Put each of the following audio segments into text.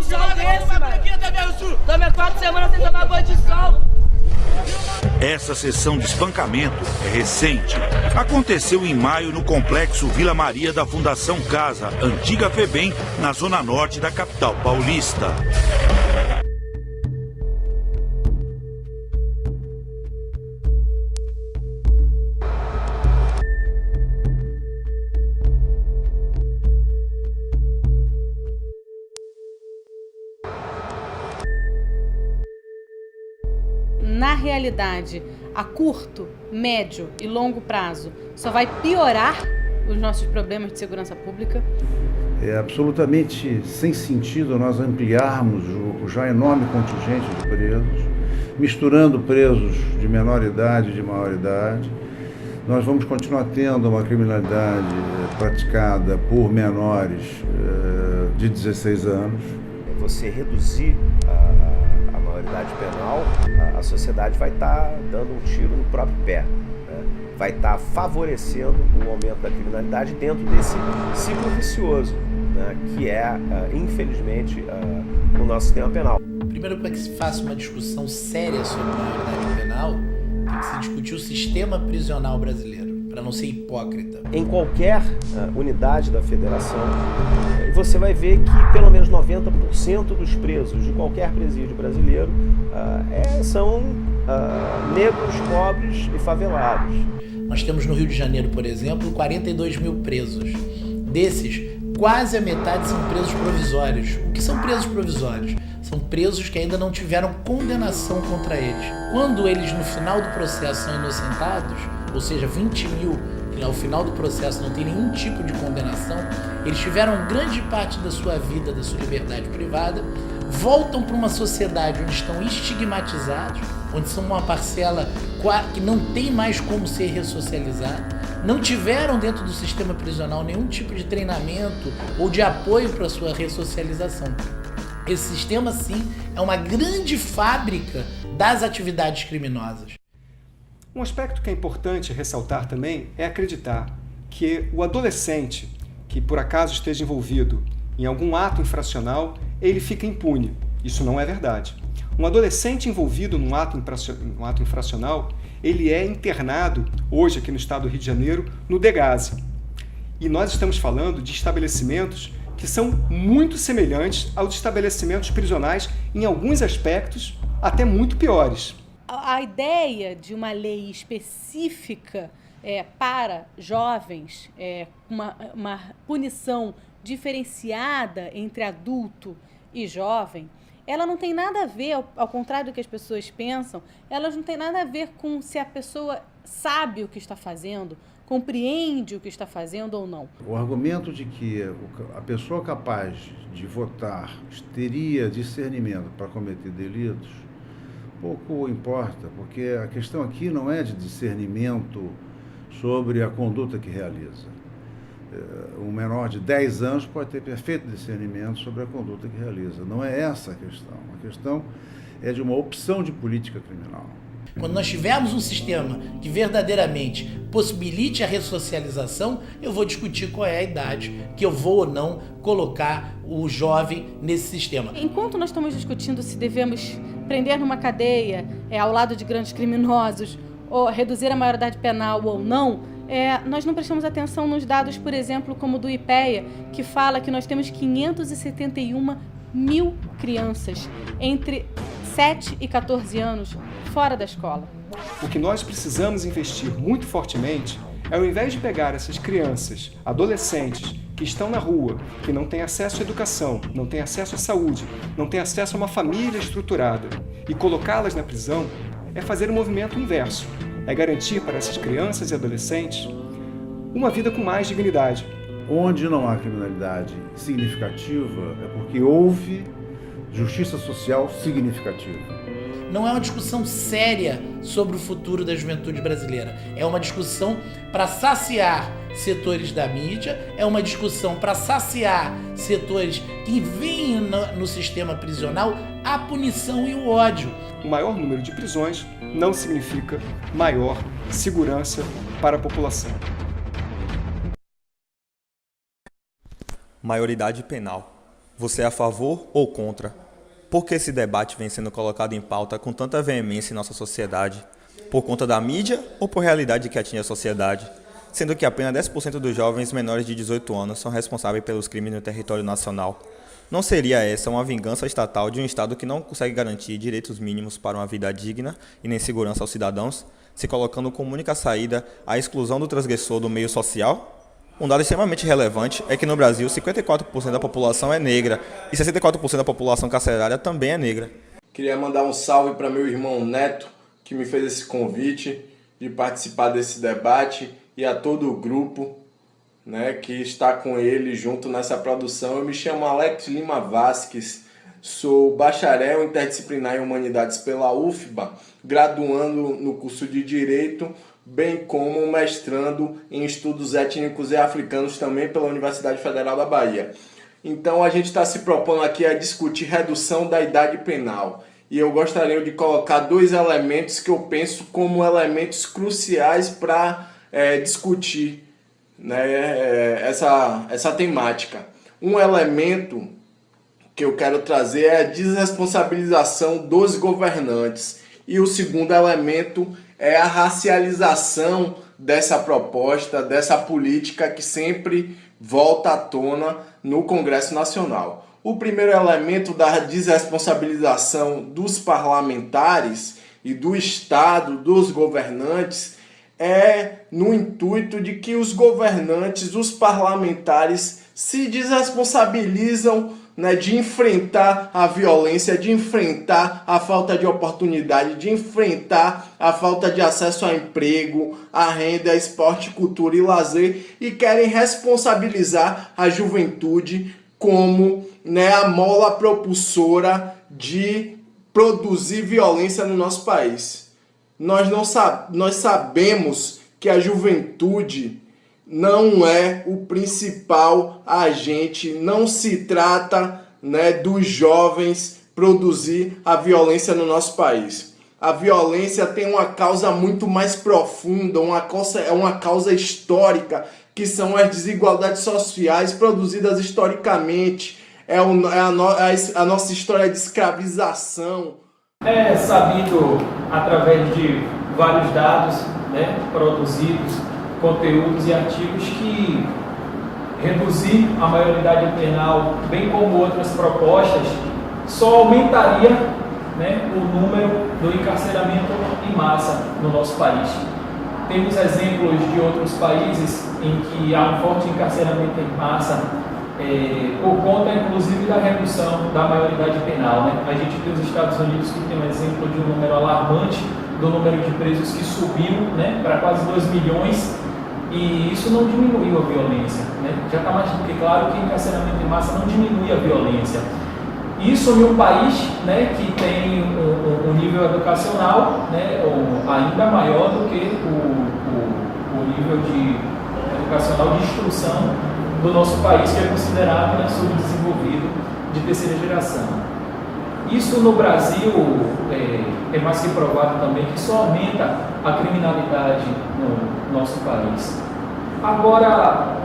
sol desse, mano. Tamo 4 semanas sem tomar banho de sol. Essa sessão de espancamento é recente. Aconteceu em maio no complexo Vila Maria da Fundação Casa, antiga FEBEM, na zona norte da capital paulista. Na realidade, a curto, médio e longo prazo, só vai piorar os nossos problemas de segurança pública? É absolutamente sem sentido nós ampliarmos o já enorme contingente de presos, misturando presos de menor idade e de maior idade. Nós vamos continuar tendo uma criminalidade praticada por menores de 16 anos. Você reduzir a maioridade penal, a sociedade vai estar dando um tiro no próprio pé, né? Vai estar favorecendo o aumento da criminalidade dentro desse ciclo vicioso, né? Que é, infelizmente, o nosso sistema penal. Primeiro, para que se faça uma discussão séria sobre a maioridade penal, tem que se discutir o sistema prisional brasileiro, para não ser hipócrita. Em qualquer unidade da federação, você vai ver que pelo menos 90% dos presos de qualquer presídio brasileiro são negros, pobres e favelados. Nós temos no Rio de Janeiro, por exemplo, 42 mil presos. Desses, quase a metade são presos provisórios. O que são presos provisórios? São presos que ainda não tiveram condenação contra eles. Quando eles, no final do processo, são inocentados, ou seja, 20 mil que ao final do processo não tem nenhum tipo de condenação, eles tiveram grande parte da sua vida, da sua liberdade privada, voltam para uma sociedade onde estão estigmatizados, onde são uma parcela que não tem mais como ser ressocializada, não tiveram dentro do sistema prisional nenhum tipo de treinamento ou de apoio para a sua ressocialização. Esse sistema, sim, é uma grande fábrica das atividades criminosas. Um aspecto que é importante ressaltar também é acreditar que o adolescente que por acaso esteja envolvido em algum ato infracional, ele fica impune. Isso não é verdade. Um adolescente envolvido num ato infracional, ele é internado, hoje aqui no estado do Rio de Janeiro, no Degase. E nós estamos falando de estabelecimentos que são muito semelhantes aos estabelecimentos prisionais, em alguns aspectos até muito piores. A ideia de uma lei específica para jovens, uma punição diferenciada entre adulto e jovem, ela não tem nada a ver, ao contrário do que as pessoas pensam, elas não tem nada a ver com se a pessoa sabe o que está fazendo, compreende o que está fazendo ou não. O argumento de que a pessoa capaz de votar teria discernimento para cometer delitos, pouco importa, porque a questão aqui não é de discernimento sobre a conduta que realiza. Um menor de 10 anos pode ter perfeito discernimento sobre a conduta que realiza. Não é essa a questão. A questão é de uma opção de política criminal. Quando nós tivermos um sistema que verdadeiramente possibilite a ressocialização, eu vou discutir qual é a idade que eu vou ou não colocar o jovem nesse sistema. Enquanto nós estamos discutindo se devemos prender numa cadeia ao lado de grandes criminosos ou reduzir a maioridade penal ou não, nós não prestamos atenção nos dados, por exemplo, como do IPEA, que fala que nós temos 571 mil crianças entre 7 e 14 anos fora da escola. O que nós precisamos investir muito fortemente é, ao invés de pegar essas crianças, adolescentes, que estão na rua, que não têm acesso à educação, não têm acesso à saúde, não têm acesso a uma família estruturada, e colocá-las na prisão, é fazer o movimento inverso. É garantir para essas crianças e adolescentes uma vida com mais dignidade. Onde não há criminalidade significativa é porque houve justiça social significativa. Não é uma discussão séria sobre o futuro da juventude brasileira. É uma discussão para saciar setores da mídia, é uma discussão para saciar setores que veem no sistema prisional a punição e o ódio. O maior número de prisões não significa maior segurança para a população. Maioridade penal. Você é a favor ou contra? Por que esse debate vem sendo colocado em pauta com tanta veemência em nossa sociedade? Por conta da mídia ou por realidade que atinge a sociedade? Sendo que apenas 10% dos jovens menores de 18 anos são responsáveis pelos crimes no território nacional. Não seria essa uma vingança estatal de um Estado que não consegue garantir direitos mínimos para uma vida digna e nem segurança aos cidadãos, se colocando como única saída a exclusão do transgressor do meio social? Um dado extremamente relevante é que no Brasil 54% da população é negra e 64% da população carcerária também é negra. Queria mandar um salve para meu irmão Neto, que me fez esse convite de participar desse debate, e a todo o grupo, né, que está com ele junto nessa produção. Eu me chamo Alex Lima Vasques, sou bacharel interdisciplinar em Humanidades pela UFBA, graduando no curso de Direito, bem como mestrando em Estudos Étnicos e Africanos também pela Universidade Federal da Bahia. Então a gente está se propondo aqui a discutir redução da idade penal. E eu gostaria de colocar 2 elementos que eu penso como elementos cruciais para discutir, né, essa temática. Um elemento que eu quero trazer é a desresponsabilização dos governantes. E o segundo elemento é a racialização dessa proposta, dessa política que sempre volta à tona no Congresso Nacional. O primeiro elemento da desresponsabilização dos parlamentares e do Estado, dos governantes, é no intuito de que os governantes, os parlamentares, se desresponsabilizam, né, de enfrentar a violência, de enfrentar a falta de oportunidade, de enfrentar a falta de acesso a emprego, a renda, esporte, cultura e lazer, e querem responsabilizar a juventude como, né, a mola propulsora de produzir violência no nosso país. Nós sabemos que a juventude não é o principal agente, não se trata, né, dos jovens produzir a violência no nosso país. A violência tem uma causa muito mais profunda, é uma causa histórica, que são as desigualdades sociais produzidas historicamente, a nossa história de escravização. É sabido através de vários dados, né, produzidos, conteúdos e artigos, que reduzir a maioridade penal, bem como outras propostas, só aumentaria, né, o número do encarceramento em massa no nosso país. Temos exemplos de outros países em que há um forte encarceramento em massa, por conta, inclusive, da redução da maioridade penal, né? A gente tem os Estados Unidos, que tem um exemplo de um número alarmante do número de presos que subiu, né, para quase 2 milhões, e isso não diminuiu a violência, né? Já está mais do que claro que encarceramento em massa não diminui a violência. Isso em um país, né, que tem um nível educacional, né, ainda maior do que o nível educacional de instrução do nosso país, que é considerado, né, subdesenvolvido, de terceira geração. Isso no Brasil é mais que provado também que só aumenta a criminalidade no nosso país. Agora,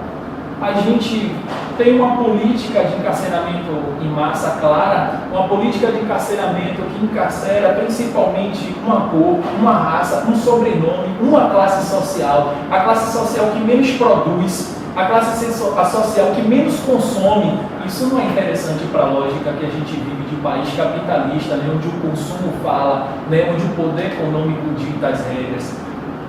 a gente tem uma política de encarceramento em massa clara, uma política de encarceramento que encarcera principalmente uma cor, uma raça, um sobrenome, uma classe social, a classe social que menos produz, a classe social que menos consome. Isso não é interessante para a lógica que a gente vive de país capitalista, né, onde o consumo fala, né, onde o poder econômico dita as regras.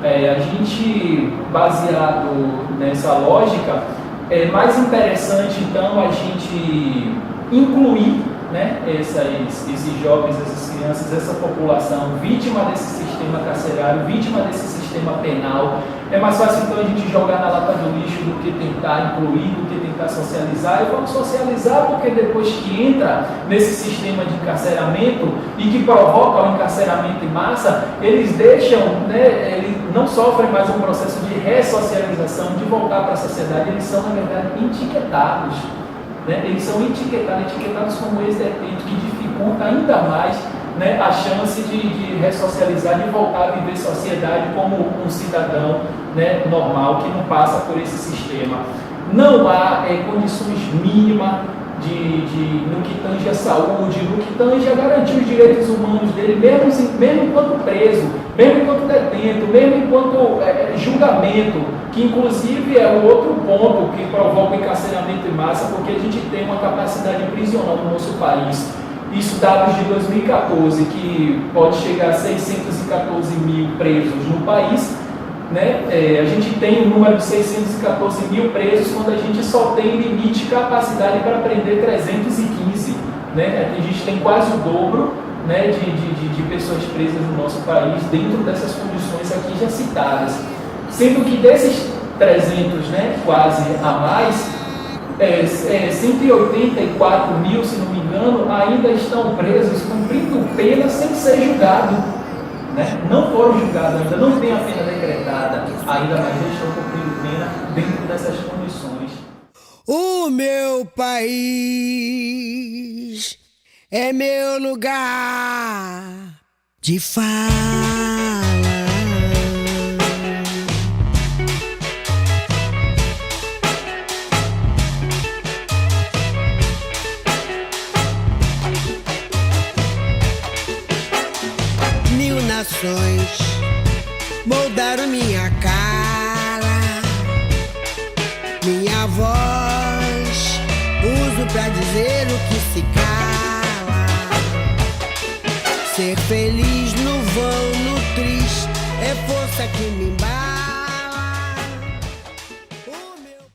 A gente, baseado nessa lógica, é mais interessante então a gente incluir, né, esses jovens, essas crianças, essa população vítima desse sistema carcerário, vítima desse sistema penal. É mais fácil então a gente jogar na lata do lixo do que tentar incluir, do que tentar socializar. E vamos socializar porque depois que entra nesse sistema de encarceramento e que provoca o encarceramento em massa, eles deixam, né, eles não sofrem mais um processo de ressocialização, de voltar para a sociedade. Eles são, na verdade, etiquetados. Né? Eles são etiquetados como ex-detento, que dificulta ainda mais, né, a chance de ressocializar, de voltar a viver sociedade como um cidadão, né, normal, que não passa por esse sistema. Não há condições mínimas no que tange a saúde, no que tange a garantir os direitos humanos dele, mesmo enquanto preso, mesmo enquanto detento, mesmo enquanto julgamento, que inclusive é o outro ponto que provoca o encarceramento em massa, porque a gente tem uma capacidade prisional no nosso país. Isso dados de 2014, que pode chegar a 614 mil presos no país, né? A gente tem um número de 614 mil presos quando a gente só tem limite de capacidade para prender 315. Né? A gente tem quase o dobro, né, de pessoas presas no nosso país dentro dessas condições aqui já citadas. Sendo que desses 300, né, quase a mais, 184 mil, se não me engano, ainda estão presos cumprindo pena sem ser julgado. Né? Não foram julgados ainda, não tem a pena decretada, ainda mais eles estão cumprindo pena dentro dessas condições. O meu país é meu lugar de fala. Mil nações moldaram minha cara, minha voz uso pra dizer o que se cala. Ser feliz no vão, no triste, é força que me embala.